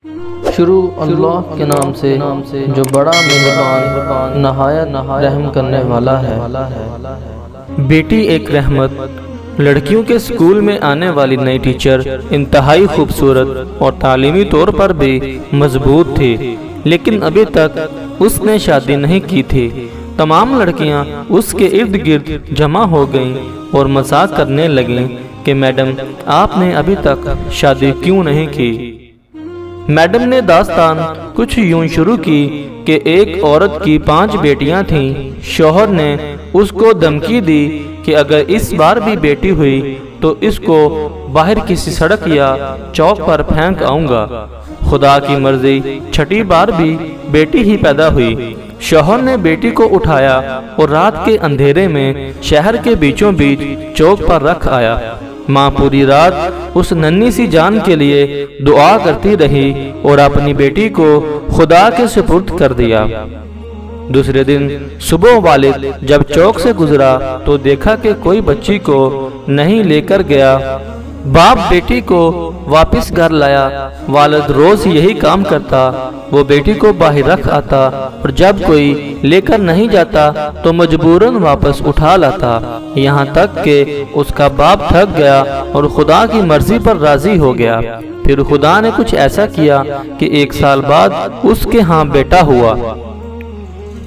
शुरू अल्लाह के नाम से जो बड़ा मेहरबान नहायत रहम करने वाला है। बेटी एक रहमत। लड़कियों के स्कूल में आने वाली नई टीचर इंतहाई खूबसूरत और तालीमी तौर पर भी मजबूत थी, लेकिन अभी तक उसने शादी नहीं की थी। तमाम लड़कियां उसके इर्द गिर्द जमा हो गईं और मजाक करने लगीं कि मैडम, आपने अभी तक शादी क्यों नहीं की। मैडम ने दास्तान कुछ यूं शुरू की कि एक औरत की 5 बेटियां थीं। शौहर ने उसको धमकी दी कि अगर इस बार भी बेटी हुई तो इसको बाहर किसी सड़क या चौक पर फेंक आऊंगा। खुदा की मर्जी, छठी बार भी बेटी ही पैदा हुई। शौहर ने बेटी को उठाया और रात के अंधेरे में शहर के बीचों बीच चौक पर रख आया। माँ पूरी रात उस नन्ही सी जान के लिए दुआ करती रही और अपनी बेटी को खुदा के सुपुर्द कर दिया। दूसरे दिन सुबह वालिद जब चौक से गुजरा तो देखा कि कोई बच्ची को नहीं लेकर गया। बाप बेटी को वापस घर लाया। वालिद रोज यही काम करता, वो बेटी को बाहर रख आता और जब कोई लेकर नहीं जाता तो मजबूरन वापस उठा लाता। यहाँ तक कि उसका बाप थक गया और खुदा की मर्जी पर राजी हो गया। फिर खुदा ने कुछ ऐसा किया कि 1 साल बाद उसके यहाँ बेटा हुआ।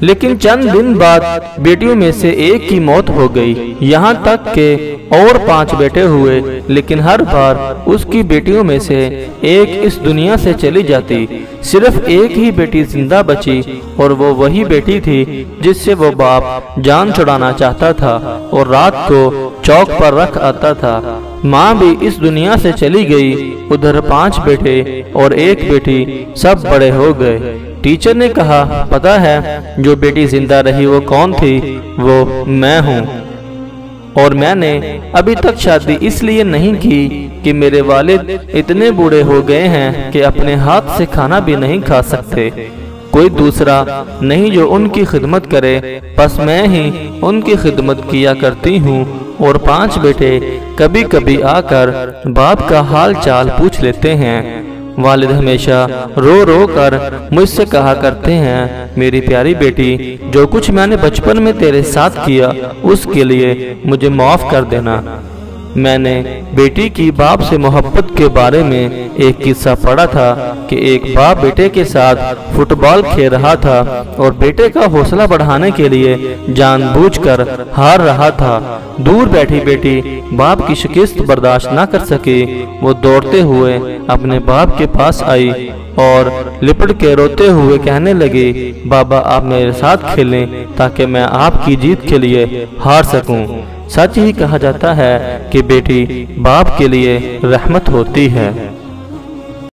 लेकिन चंद दिन बाद बेटियों में से एक की मौत हो गई। यहाँ तक कि और 5 बेटे हुए, लेकिन हर बार उसकी बेटियों में से एक इस दुनिया से चली जाती। सिर्फ एक ही बेटी जिंदा बची और वो वही बेटी थी जिससे वो बाप जान छुड़ाना चाहता था और रात को चौक पर रख आता था। माँ भी इस दुनिया से चली गई। उधर 5 बेटे और 1 बेटी, सब बड़े हो गए। टीचर ने कहा, पता है जो बेटी जिंदा रही वो कौन थी? वो मैं हूँ। और मैंने अभी तक शादी इसलिए नहीं की कि मेरे वालिद इतने बूढ़े हो गए हैं कि अपने हाथ से खाना भी नहीं खा सकते। कोई दूसरा नहीं जो उनकी खिदमत करे, बस मैं ही उनकी खिदमत किया करती हूँ। और 5 बेटे कभी कभी आकर बाप का हाल चाल पूछ लेते हैं। वालिद हमेशा रो रो कर मुझसे कहा करते हैं, मेरी प्यारी बेटी, जो कुछ मैंने बचपन में तेरे साथ किया उसके लिए मुझे माफ कर देना। मैंने बेटी की बाप से मोहब्बत के बारे में एक किस्सा पढ़ा था कि एक बाप बेटे के साथ फुटबॉल खेल रहा था और बेटे का हौसला बढ़ाने के लिए जानबूझकर हार रहा था। दूर बैठी बेटी बाप की शिकस्त बर्दाश्त न कर सकी। वो दौड़ते हुए अपने बाप के पास आई और लिपट के रोते हुए कहने लगी, बाबा, आप मेरे साथ खेलें ताकि मैं आपकी जीत के लिए हार सकूं। सच ही कहा जाता है कि बेटी बाप के लिए रहमत होती है।